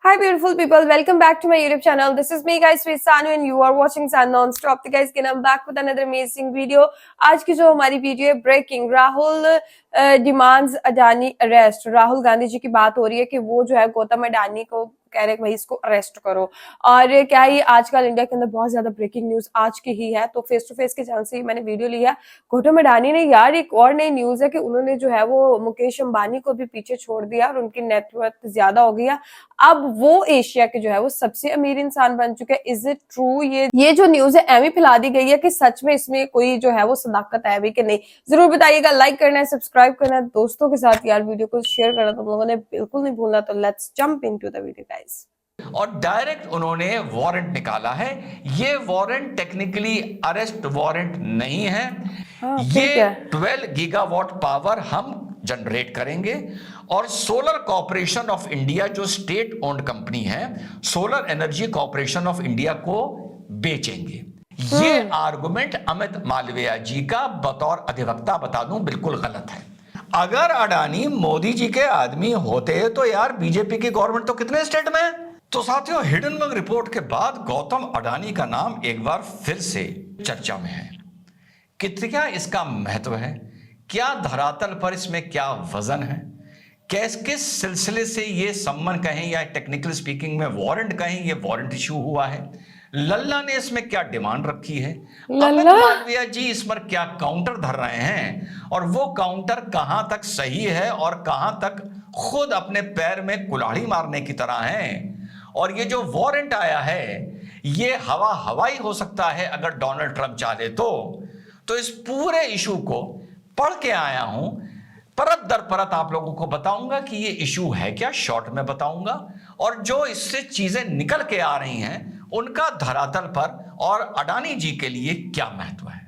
Hi beautiful people, welcome back to my YouTube channel. This is me guys, Sweet Sanu and you are watching Sun Non-Stop. तो guys, again I'm back with another amazing video. आज की जो हमारी video है breaking, Rahul demands Adani arrest. Rahul Gandhi ji की बात हो रही है कि वो जो है गौतम अडानी को कह रहे भाई इसको अरेस्ट करो। और क्या ही आजकल इंडिया के अंदर बहुत ज्यादा ब्रेकिंग न्यूज आज की ही है, तो फेस टू फेस के चैनल से ही मैंने वीडियो लिया। गौतम अडानी ने यार एक और नई न्यूज है कि उन्होंने जो है वो मुकेश अंबानी को भी पीछे छोड़ दिया और उनकी नेटवर्थ ज्यादा हो गया। अब वो एशिया के जो है वो सबसे अमीर इंसान बन चुके हैं। Is it true? ये जो न्यूज है एमी फैला दी गई है कि सच में इसमें कोई जो है वो सदाकत है भी कि नहीं? जरूर बताइएगा, लाइक करना है, सब्सक्राइब करना है, दोस्तों के साथ यार वीडियो को शेयर करना तुम लोगों ने बिल्कुल नहीं भूलना। तो let's jump into the video guys. और डायरेक्ट उन्होंने वारंट निकाला है। ये वारंट टेक्निकली अरेस्ट वारंट नहीं है। ये 12 गीगावाट पावर हम जनरेट करेंगे और सोलर कॉर्पोरेशन ऑफ इंडिया जो स्टेट ओन्ड कंपनी है, solar energy corporation of India को बेचेंगे। ये आर्गुमेंट अमित मालविया जी का बतौर अधिवक्ता बता दूं बिल्कुल गलत है। अगर अडानी मोदी जी के आदमी होते तो यार बीजेपी की गवर्नमेंट तो कितने स्टेट में है। तो साथियों, हिडनबर्ग रिपोर्ट के बाद गौतम अडानी का नाम एक बार फिर से चर्चा में है। क्या इसका महत्व है? क्या धरातल पर इसमें क्या वजन है? किस सिलसिले से ये सम्मन कहें या टेक्निकल स्पीकिंग में वारंट कहें, ये वारंट इशू हुआ है? लल्ला ने इसमें क्या डिमांड रखी है? अमित मालविया जी इस पर क्या काउंटर धर रहे हैं और वो काउंटर कहां तक सही है और कहां तक खुद अपने पैर में कुल्हाड़ी मारने की तरह है? और ये जो वारंट आया है ये हवाई हो सकता है अगर डोनाल्ड ट्रंप चाहे तो इस पूरे इशू को पढ़ के आया हूं, परत दर परत आप लोगों को बताऊंगा कि ये इशू है क्या, शॉर्ट में बताऊंगा, और जो इससे चीजें निकल के आ रही हैं उनका धरातल पर और अडानी जी के लिए क्या महत्व है।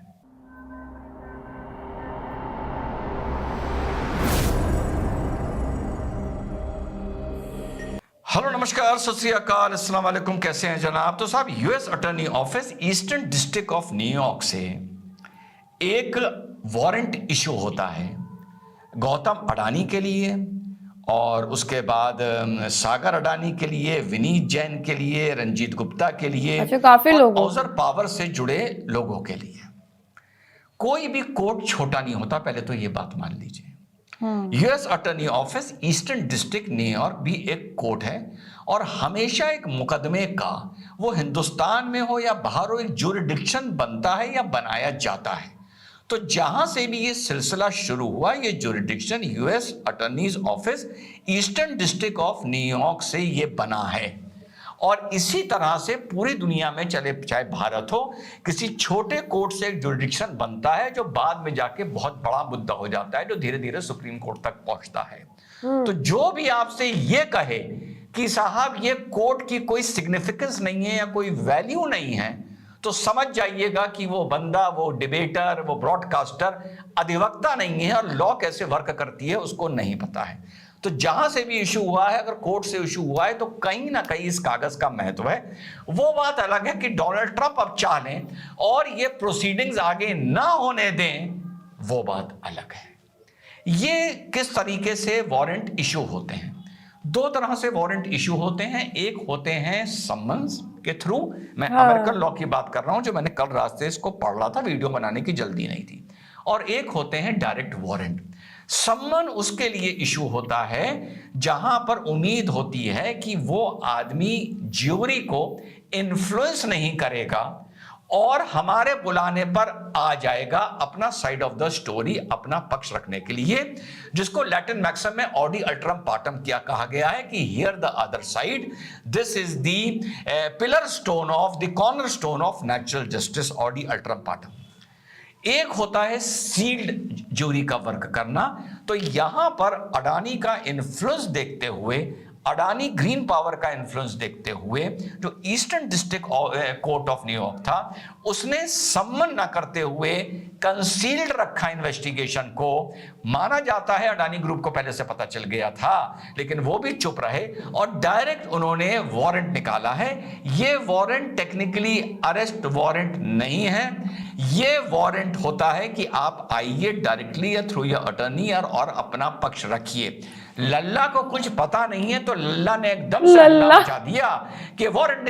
हेलो, नमस्कार, सत श्री अकाल, अस्सलाम वालेकुम। कैसे हैं जनाब? तो साहब, US attorney office eastern district of New York से एक वारंट इशू होता है गौतम अडानी के लिए और उसके बाद सागर अडानी के लिए, विनीत जैन के लिए, रंजीत गुप्ता के लिए, अच्छा, काफी लोग, औजर पावर से जुड़े लोगों के लिए। कोई भी कोर्ट छोटा नहीं होता, पहले तो ये बात मान लीजिए। US attorney office eastern district New York भी एक कोर्ट है और हमेशा एक मुकदमे का, वो हिंदुस्तान में हो या बाहर हो, एक ज्यूरिडिक्शन बनता है या बनाया जाता है। तो जहां से भी ये सिलसिला शुरू हुआ, ये jurisdiction US attorneys office eastern district of New York से ये बना है। और इसी तरह से पूरी दुनिया में चले, चाहे भारत हो, किसी छोटे कोर्ट से एक जुरिडिक्शन बनता है जो बाद में जाके बहुत बड़ा मुद्दा हो जाता है, जो धीरे धीरे सुप्रीम कोर्ट तक पहुंचता है। तो जो भी आपसे ये कहे कि साहब ये कोर्ट की कोई सिग्निफिकेंस नहीं है या कोई वैल्यू नहीं है, तो समझ जाइएगा कि वो बंदा, वो डिबेटर, वो ब्रॉडकास्टर अधिवक्ता नहीं है और लॉ कैसे वर्क करती है उसको नहीं पता है। तो जहां से भी इशू हुआ है, अगर कोर्ट से इशू हुआ है, तो कहीं ना कहीं इस कागज का महत्व है। वो बात अलग है कि डोनाल्ड ट्रंप अब चाह लें और ये प्रोसीडिंग्स आगे ना होने दें, वो बात अलग है। ये किस तरीके से वारंट इशू होते हैं? दो तरह से वारंट इशू होते हैं। एक होते हैं सम्मन्स के थ्रू, मैं अमेरिकन लॉ की बात कर रहा हूं, जो मैंने कल रात से इसको पढ़ रहा था, वीडियो बनाने की जल्दी नहीं थी। और एक होते हैं डायरेक्ट वारंट। सम्मन उसके लिए इशू होता है जहां पर उम्मीद होती है कि वो आदमी ज्यूरी को इन्फ्लुएंस नहीं करेगा और हमारे बुलाने पर आ जाएगा अपना साइड ऑफ द स्टोरी, अपना पक्ष रखने के लिए, जिसको लैटिन मैक्सिम में ऑडी अल्ट्रम पार्टम क्या कहा गया है कि hear the other side, this is the pillar stone of the corner stone of natural justice, ऑडी अल्ट्रम पार्टम। एक होता है सील्ड ज्यूरी का वर्क करना। तो यहां पर अडानी का इन्फ्लुएंस देखते हुए, अडानी ग्रीन पावर का इन्फ्लुएंस देखते हुए, जो eastern district court of New York था, उसने सम्मन न करते हुए कंसील्ड रखा इन्वेस्टिगेशन को। माना जाता है अडानी ग्रुप को पहले से पता चल गया था, लेकिन वो भी चुप रहे और डायरेक्ट उन्होंने वारंट निकाला है। ये वारंट टेक्निकली अरेस्ट वारंट नहीं है, ये वारंट होता है कि आप आइए डायरेक्टली या थ्रू योर अटर्नी और अपना पक्ष रखिए। लल्ला को कुछ पता नहीं है तो लल्ला ने एकदम से हल्ला मचा दिया कि वारंट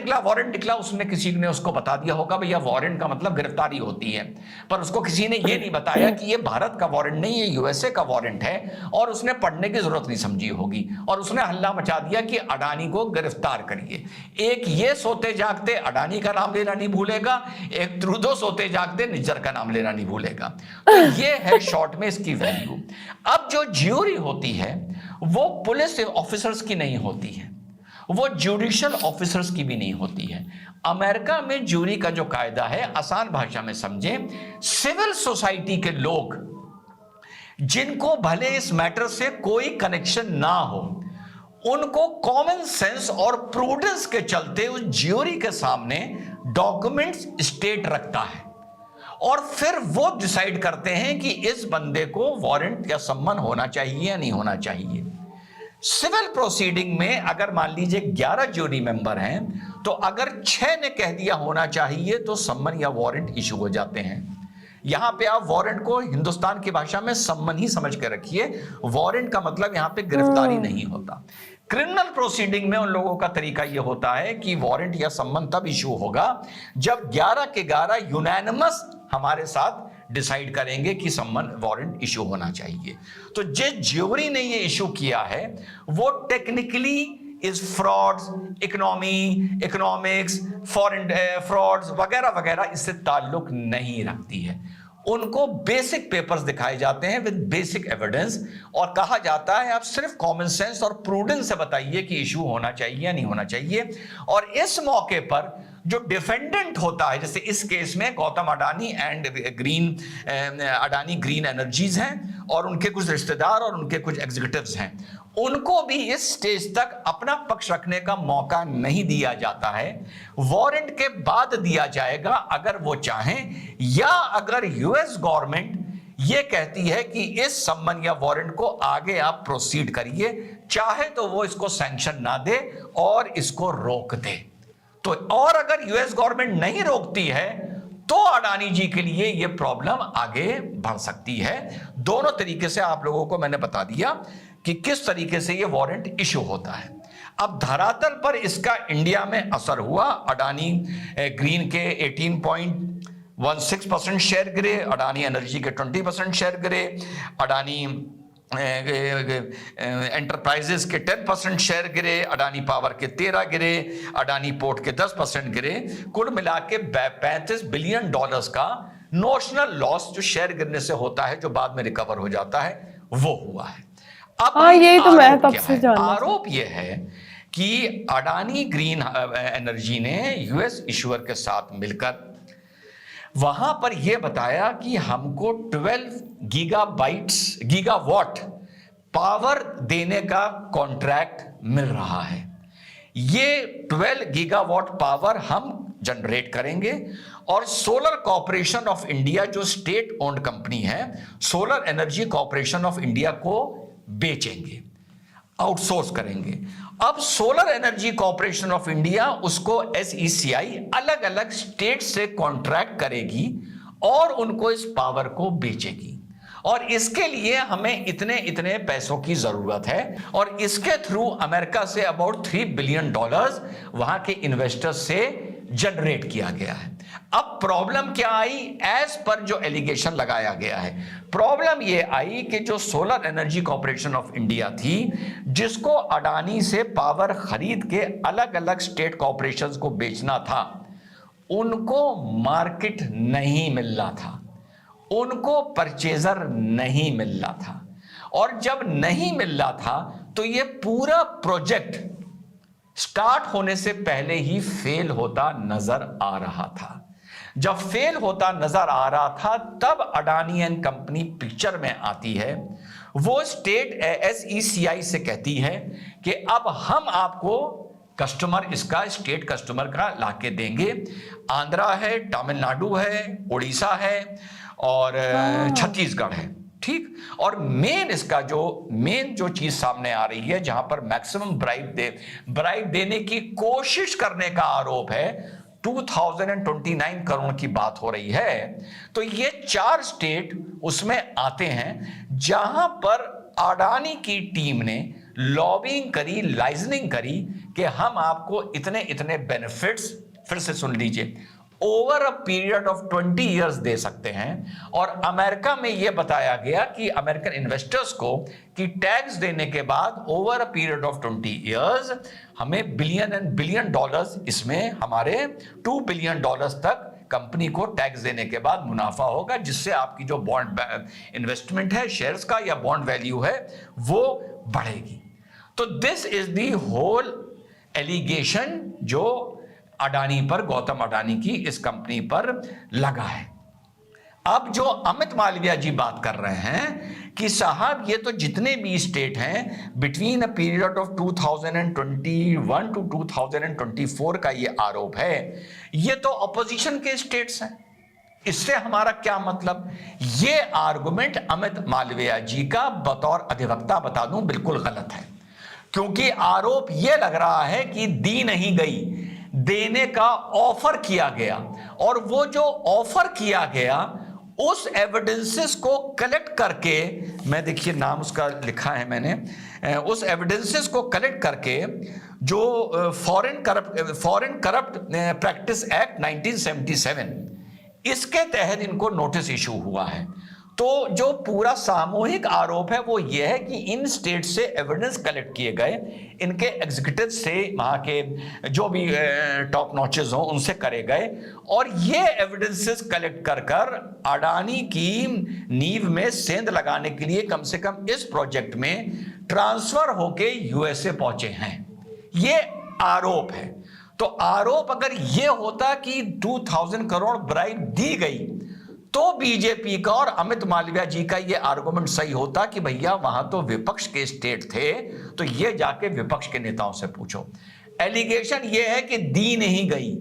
निकला। उसने किसी ने उसको बता दिया होगा भैया वारंट का मतलब गिरफ्तारी होती है, पर उसको किसी ने ये नहीं बताया कि ये भारत का वारंट नहीं, ये यूएसए का वारंट है, और उसने पढ़ने की जरूरत नहीं समझी होगी और उसने हल्ला मचा दिया कि अडानी को गिरफ्तार करिए। एक ये सोते जागते अडानी का नाम लेना नहीं भूलेगा, एक ट्रूडो सोते जागते निज्जर का नाम लेना नहीं भूलेगा। तो ये है शॉर्ट में इसकी वैल्यू। अब जो ज्यूरी होती है वो पुलिस ऑफिसर्स की नहीं होती है, वो जुडिशियल ऑफिसर्स की भी नहीं होती है। अमेरिका में ज्यूरी का जो कायदा है, आसान भाषा में समझें, सिविल सोसाइटी के लोग जिनको भले इस मैटर से कोई कनेक्शन ना हो, उनको कॉमन सेंस और प्रूडेंस के चलते उस ज्यूरी के सामने डॉक्यूमेंट्स स्टेट रखता है और फिर वो डिसाइड करते हैं कि इस बंदे को वारंट या सम्मन होना चाहिए या नहीं होना चाहिए। सिविल प्रोसीडिंग में अगर मान लीजिए 11 ज्यूरी मेंबर हैं, तो अगर 6 ने कह दिया होना चाहिए तो सम्मन या वारंट इशू हो जाते हैं। यहां पे आप वारंट को हिंदुस्तान की भाषा में सम्मन ही समझ के रखिए, वारंट का मतलब यहां पे गिरफ्तारी नहीं होता। क्रिमिनल प्रोसीडिंग में उन लोगों का तरीका यह होता है कि वारंट या सम्मन तब इशू होगा जब 11 के 11 यूनानिमस हमारे साथ डिसाइड करेंगे कि सम्मन वारंट इशू होना चाहिए। तो जिस ज्यूरी ने ये इशू किया है वो टेक्निकली इस फ्रॉड्स, इकोनॉमिक्स, फॉरेन फ्रॉड्स वगैरह वगैरह इससे ताल्लुक नहीं रखती है। उनको बेसिक पेपर्स दिखाए जाते हैं विद बेसिक एविडेंस और कहा जाता है आप सिर्फ कॉमन सेंस और प्रूडेंस से बताइए कि इशू होना चाहिए या नहीं होना चाहिए। और इस मौके पर जो डिफेंडेंट होता है, जैसे इस केस में Gautam Adani and Adani green energies हैं और उनके कुछ रिश्तेदार और उनके कुछ एग्जीक्यूटिव्स हैं, उनको भी इस स्टेज तक अपना पक्ष रखने का मौका नहीं दिया जाता है। वारंट के बाद दिया जाएगा अगर वो चाहें, या अगर यूएस गवर्नमेंट ये कहती है कि इस सम्मन या वारंट को आगे आप प्रोसीड करिए, चाहे तो वो इसको सैंक्शन ना दे और इसको रोक दे। तो और अगर यूएस गवर्नमेंट नहीं रोकती है तो अडानी जी के लिए यह प्रॉब्लम आगे बढ़ सकती है। दोनों तरीके से आप लोगों को मैंने बता दिया कि किस तरीके से यह वारंट इशू होता है। अब धरातल पर इसका इंडिया में असर हुआ। अडानी ग्रीन के 18.16% शेयर गिरे, अडानी एनर्जी के 20% शेयर गिरे, अडानी एंटरप्राइजेस के 10% शेयर गिरे, अडानी पावर के 13 गिरे, अडानी पोर्ट के 10% गिरे। कुल मिला के $35 बिलियन का नोशनल लॉस जो शेयर गिरने से होता है, जो बाद में रिकवर हो जाता है, वो हुआ है। अब यही तो मैं कब से जान रहा हूं। आरोप यह है कि अडानी ग्रीन एनर्जी ने यूएस इशूअर के साथ मिलकर वहां पर यह बताया कि हमको 12 गीगावाट पावर देने का कॉन्ट्रैक्ट मिल रहा है। ये 12 गीगावाट पावर हम जनरेट करेंगे और सोलर कॉर्पोरेशन ऑफ इंडिया जो स्टेट ओन्ड कंपनी है, solar energy corporation of India को बेचेंगे, आउटसोर्स करेंगे। अब solar energy corporation of India उसको एसईसीआई अलग अलग स्टेट से कॉन्ट्रैक्ट करेगी और उनको इस पावर को बेचेगी, और इसके लिए हमें इतने इतने पैसों की जरूरत है, और इसके through America say about $3 billion वहां के इन्वेस्टर्स से जनरेट किया गया है। अब प्रॉब्लम क्या आई? एज पर जो एलिगेशन लगाया गया है, प्रॉब्लम यह आई कि जो solar energy corporation of India थी, जिसको अडानी से पावर खरीद के अलग अलग स्टेट कॉर्पोरेशंस को बेचना था, उनको मार्केट नहीं मिल रहा था, उनको परचेजर नहीं मिल रहा था, और जब नहीं मिल रहा था तो ये पूरा प्रोजेक्ट स्टार्ट होने से पहले ही फेल होता नजर आ रहा था। जब फेल होता नजर आ रहा था तब अडानी एंड कंपनी पिक्चर में आती है। वो स्टेट एसईसीआई से कहती है कि अब हम आपको कस्टमर इसका स्टेट कस्टमर का लाके देंगे। आंध्रा है, तमिलनाडु है, उड़ीसा है और छत्तीसगढ़ है, ठीक। और मेन इसका जो चीज सामने आ रही है, जहां पर मैक्सिमम ब्राइब देने की कोशिश करने का आरोप है, 2029 करोड़ की बात हो रही है। तो ये 4 स्टेट उसमें आते हैं जहां पर अडानी की टीम ने लॉबिंग करी, लाइजनिंग करी कि हम आपको इतने इतने बेनिफिट्स, फिर से सुन लीजिए, over a period of 20 years they सकते हैं। और अमेरिका में यह बताया गया कि अमेरिकन इन्वेस्टर्स को कि टैक्स देने के बाद over a period of 20 years हमें बिलियन एंड बिलियन डॉलर्स, इसमें हमारे $2 बिलियन तक कंपनी को टैक्स देने के बाद मुनाफा होगा, जिससे आपकी जो बॉन्ड इन्वेस्टमेंट है शेयर्स का या बॉन्ड वैल्यू है वो बढ़ेगी। तो this is the whole allegation जो अडानी पर, गौतम अडानी की इस कंपनी पर लगा है। अब जो अमित मालविया जी बात कर रहे हैं कि साहब ये तो जितने भी स्टेट हैं between a period of 2021 to 2024 का ये आरोप है, ये तो ऑपोजिशन के स्टेट्स हैं, इससे हमारा क्या मतलब। ये आर्गुमेंट अमित मालविया जी का बतौर अधिवक्ता बता दूं बिल्कुल गलत है, क्योंकि आरोप यह लग रहा है कि दी नहीं गई, देने का ऑफर किया गया, और वो जो ऑफर किया गया उस एविडेंसेस को कलेक्ट करके, मैं देखिए नाम उसका लिखा है मैंने, उस एविडेंसेस को कलेक्ट करके जो फॉरेन करप्ट प्रैक्टिस एक्ट 1977, इसके तहत इनको नोटिस इशू हुआ है। तो जो पूरा सामूहिक आरोप है वो ये है कि इन स्टेट से एविडेंस कलेक्ट किए गए, इनके एग्जीक्यूटिव से, वहां के जो भी टॉप नॉचेस हों उनसे करे गए, और ये एविडेंसेस कलेक्ट कर कर अडानी की नींव में सेंध लगाने के लिए कम से कम इस प्रोजेक्ट में ट्रांसफर होके यूएसए पहुंचे हैं। ये आरोप है। तो आरोप अगर ये होता कि 2000 करोड़ ब्राइब दी गई, तो बीजेपी का और अमित मालविया जी का यह आर्गुमेंट सही होता कि भैया वहां तो विपक्ष के स्टेट थे, तो ये जाके विपक्ष के नेताओं से पूछो। एलिगेशन ये है कि दी नहीं गई,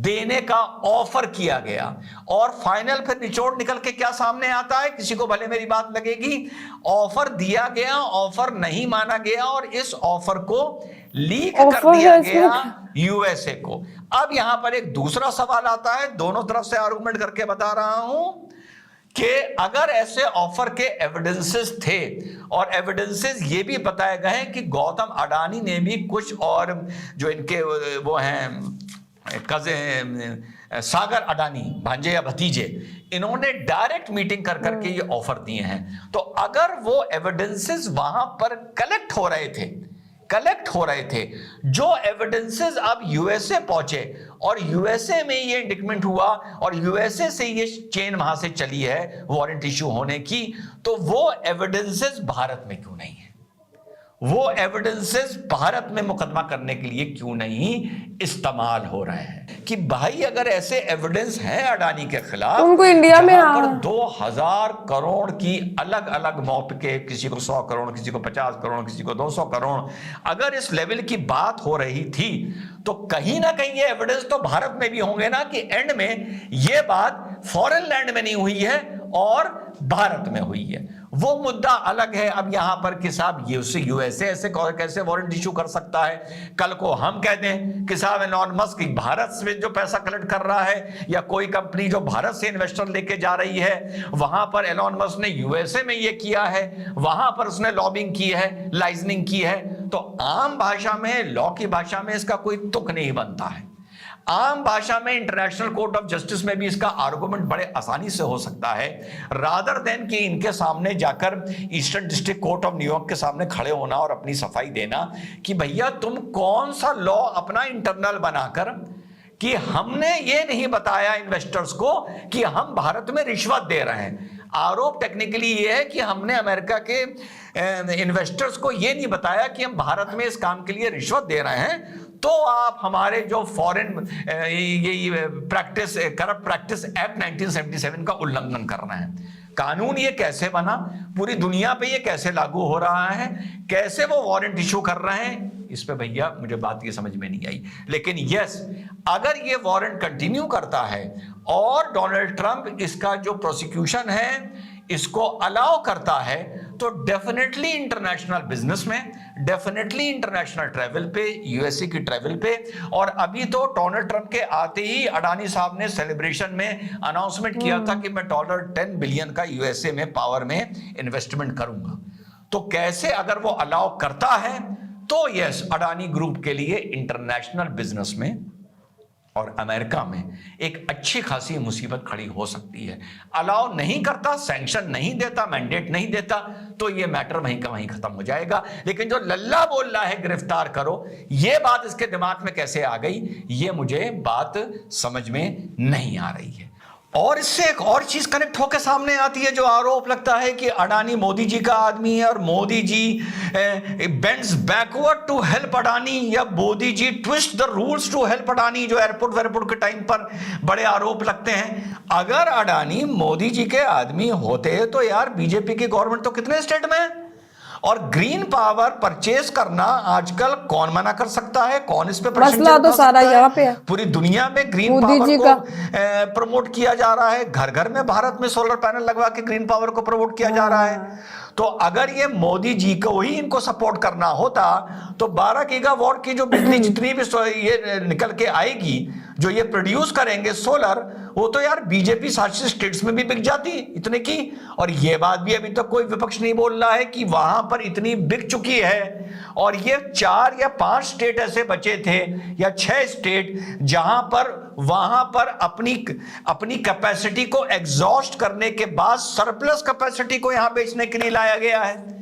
देने का ऑफर किया गया, और फाइनल फिर निचोड़ निकल के क्या सामने आता है, किसी को भले मेरी बात लगेगी, ऑफर दिया गया, ऑफर नहीं माना गया, और इस ऑफर को लीक कर दिया गया यूएसए को। अब यहां पर एक दूसरा सवाल आता है, दोनों तरफ से आर्गुमेंट करके बता रहा हूं कि अगर ऐसे ऑफर के एविडेंसेस थे, और एविडेंसेस ये भी बताए गए हैं कि गौतम अडानी ने भी कुछ, और जो इनके वो हैं कज़िन सागर अडानी, भांजे या भतीजे, इन्होंने डायरेक्ट मीटिंग कर करके ये ऑफर दिए हैं। तो अगर वो एविडेंसेस वहां पर कलेक्ट हो रहे थे, जो एविडेंसेस अब यूएसए पहुंचे, और यूएसए में ये इंडिक्टमेंट हुआ, और यूएसए से ये चेन वहां से चली है वारंट इश्यू होने की, तो वो एविडेंसेस भारत में क्यों नहीं है? वो एविडेंसेस भारत में मुकदमा करने के लिए क्यों नहीं इस्तेमाल हो रहे हैं? कि भाई अगर ऐसे एविडेंस हैं अडानी के खिलाफ, उनको इंडिया में 2000 करोड़ की अलग अलग मौके, किसी को 100 करोड़, किसी को 50 करोड़, किसी को 200 करोड़, अगर इस लेवल की बात हो रही थी, तो कहीं ना कहीं ये एविडेंस तो भारत में भी होंगे ना, कि एंड में ये बात फॉरेन लैंड में नहीं हुई है और भारत में हुई है। वो मुद्दा अलग है। अब यहां पर कि साहब यूएसए ऐसे कैसे वारंट इशू कर सकता है? कल को हम कहते हैं कि साहब एलॉन मस्क भारत से जो पैसा कलेक्ट कर रहा है, या कोई कंपनी जो भारत से इन्वेस्टर लेके जा रही है, वहां पर एलॉन मस्क ने यूएसए में ये किया है, वहां पर उसने लॉबिंग की है, लाइजनिंग की है, तो आम भाषा में, लॉ की भाषा में इसका कोई तुक नहीं बनता है। आम भाषा में इंटरनेशनल कोर्ट ऑफ जस्टिस में भी इसका आर्गुमेंट बड़े आसानी से हो सकता है, रादर देन कि इनके सामने जाकर eastern district court of New York के सामने खड़े होना और अपनी सफाई देना कि भैया तुम कौन सा लॉ अपना इंटरनल बनाकर, कि हमने ये नहीं बताया इन्वेस्टर्स को कि हम भारत में रिश्वत दे रहे हैं। आरोप टेक्निकली ये है कि हमने अमेरिका के इन्वेस्टर्स को ये नहीं बताया कि हम भारत में इस काम के लिए रिश्वत दे रहे हैं, तो आप हमारे जो फॉरेन ये प्रैक्टिस, करप्ट प्रैक्टिस एक्ट 1977 का उल्लंघन कर रहे हैं। कानून ये कैसे बना, पूरी दुनिया पे ये कैसे लागू हो रहा है, कैसे वो वारंट इशू कर रहे हैं, इस पे भैया मुझे बात ये समझ में नहीं आई। लेकिन यस, अगर ये वारंट कंटिन्यू करता है और डोनाल्ड ट्रंप इसका जो प्रोसिक्यूशन है इसको अलाउ करता है, तो डेफिनेटली इंटरनेशनल बिजनेस में, डेफिनेटली इंटरनेशनल ट्रैवल पे, यूएसए की ट्रैवल पे, और अभी तो डोनाल्ड ट्रंप के आते ही अडानी साहब ने सेलिब्रेशन में अनाउंसमेंट किया था कि मैं $10 बिलियन का यूएसए में पावर में इन्वेस्टमेंट करूंगा। तो कैसे अगर वो अलाउ करता है तो यस, अडानी ग्रुप के लिए इंटरनेशनल बिजनेस में और अमेरिका में एक अच्छी खासी मुसीबत खड़ी हो सकती है। अलाउ नहीं करता, सैंक्शन नहीं देता, मैंडेट नहीं देता, तो ये मैटर वहीं का वहीं खत्म हो जाएगा। लेकिन जो लल्ला बोल रहा है गिरफ्तार करो, ये बात इसके दिमाग में कैसे आ गई, ये मुझे बात समझ में नहीं आ रही है। और इससे एक और चीज कनेक्ट होकर सामने आती है, जो आरोप लगता है कि अडानी मोदी जी का आदमी है और Modi ji bends backward to help Adani, या Modi ji twist the rules to help Adani, जो एयरपोर्ट के टाइम पर बड़े आरोप लगते हैं। अगर अडानी मोदी जी के आदमी होते तो यार बीजेपी की गवर्नमेंट तो कितने स्टेट में है, और ग्रीन पावर परचेज करना आजकल कौन मना कर सकता है, कौन इस पे मसला तो सारा यहाँ पे है। पूरी दुनिया में ग्रीन पावर को प्रमोट किया जा रहा है, घर घर में भारत में सोलर पैनल लगवा के ग्रीन पावर को प्रमोट किया जा रहा है। तो अगर ये मोदी जी को ही इनको सपोर्ट करना होता तो 12 गीगावाट की जो बिजली जितनी भी ये निकल के आएगी, जो ये प्रोड्यूस करेंगे सोलर, वो तो यार बीजेपी शासित स्टेट्स में भी बिक जाती इतने की। और ये बात भी अभी तक कोई विपक्ष नहीं बोल रहा है कि वहां पर इतनी बिक चुकी है। और ये 4 या 5 स्टेट ऐसे बचे थे या 6 स्टेट जहां पर वहां पर अपनी कैपेसिटी को एग्जॉस्ट करने के बाद सरप्लस कैपेसिटी को यहां बेचने के लिए लाया गया है।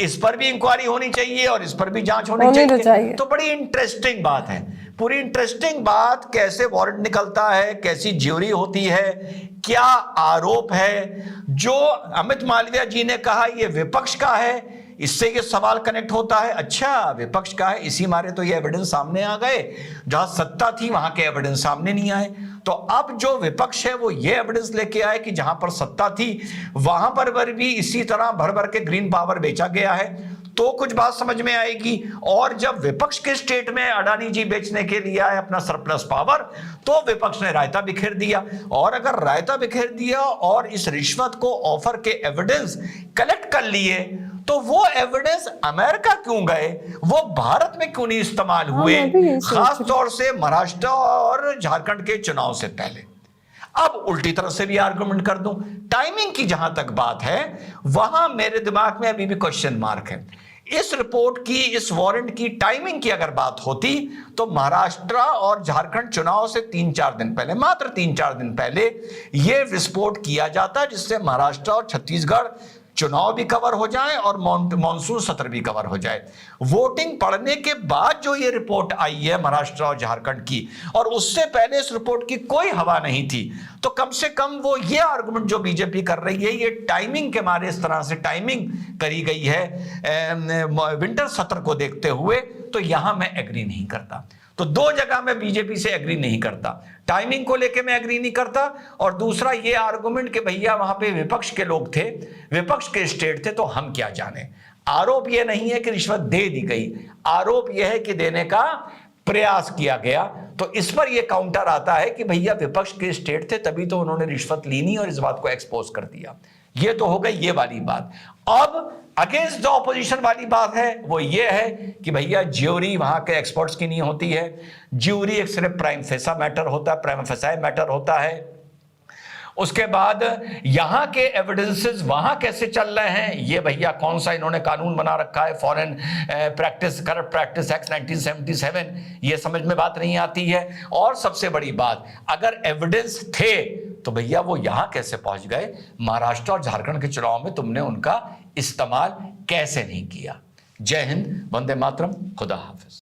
इस पर भी इंक्वायरी होनी चाहिए और इस पर भी जांच होनी चाहिए। तो बड़ी इंटरेस्टिंग बात है, पूरी इंटरेस्टिंग बात, कैसे वारंट निकलता है, कैसी ज्यूरी होती है, क्या आरोप है। जो अमित मालविया जी ने कहा ये विपक्ष का है, इससे ये सवाल कनेक्ट होता है, अच्छा विपक्ष का है, इसी मारे तो ये एविडेंस सामने आ गए, जहां सत्ता थी वहां के एविडेंस सामने नहीं आए। तो अब जो विपक्ष है वो ये एविडेंस लेके आए कि जहां पर सत्ता थी वहां पर भी इसी तरह भर भर के ग्रीन पावर बेचा गया है, तो कुछ बात समझ में आएगी। और जब विपक्ष के स्टेट में अडानी जी बेचने के लिए आए अपना सरप्लस पावर, तो विपक्ष ने रायता बिखेर दिया। और अगर रायता बिखेर दिया और इस रिश्वत को ऑफर के एविडेंस कलेक्ट कर लिए, तो वो एविडेंस अमेरिका क्यों गए, वो भारत में क्यों नहीं इस्तेमाल हुए, खास तौर से महाराष्ट्र और झारखंड के चुनाव से पहले। अब उल्टी तरफ से भी आर्गुमेंट कर दूं, टाइमिंग की जहां तक बात है वहां मेरे दिमाग में अभी भी क्वेश्चन मार्क है। इस रिपोर्ट की, इस वारंट की टाइमिंग की अगर बात होती तो महाराष्ट्र और झारखंड चुनाव से 3-4 दिन पहले, मात्र 3-4 दिन पहले यह विस्फोट किया जाता, जिससे महाराष्ट्र और छत्तीसगढ़ चुनाव भी कवर हो जाए और मॉनसून सत्र भी कवर हो जाए। वोटिंग पड़ने के बाद जो ये रिपोर्ट आई है महाराष्ट्र और झारखंड की, और उससे पहले इस रिपोर्ट की कोई हवा नहीं थी, तो कम से कम वो ये आर्गुमेंट जो बीजेपी कर रही है, ये टाइमिंग के मारे इस तरह से टाइमिंग करी गई है विंटर सत्र को देखते हुए, तो यहां मैं एग्री नहीं करता। तो 2 जगह मैं बीजेपी से एग्री नहीं करता, टाइमिंग को लेके मैं एग्री नहीं करता, और दूसरा ये आर्गुमेंट कि भैया वहां पे विपक्ष के लोग थे, विपक्ष के स्टेट थे, तो हम क्या जाने। आरोप ये नहीं है कि रिश्वत दे दी गई, आरोप यह है कि देने का प्रयास किया गया। तो इस पर यह काउंटर आता है कि भैया विपक्ष के स्टेट थे तभी तो उन्होंने रिश्वत ली नहीं और इस बात को एक्सपोज कर दिया। ये तो हो गई ये वाली बात। अब अगेंस्ट द ऑपोजिशन वाली बात है वो ये है कि भैया ज्यूरी वहां के एक्सपर्ट्स की नहीं होती है, ज्यूरी एक सिर्फ प्राइम फेसा मैटर होता है, प्राइम फेसाई मैटर होता है। उसके बाद यहां के एविडेंसेस वहां कैसे चल रहे हैं, ये भैया कौन सा इन्होंने कानून बना रखा है, foreign practice corrupt practice act 1977, ये समझ में बात नहीं आती है। और सबसे बड़ी बात, अगर एविडेंस थे तो भैया वो यहां कैसे पहुंच गए, महाराष्ट्र और झारखंड के चुनाव में तुमने उनका इस्तेमाल कैसे नहीं किया। जय हिंद, वंदे मातरम, खुदा हाफिज।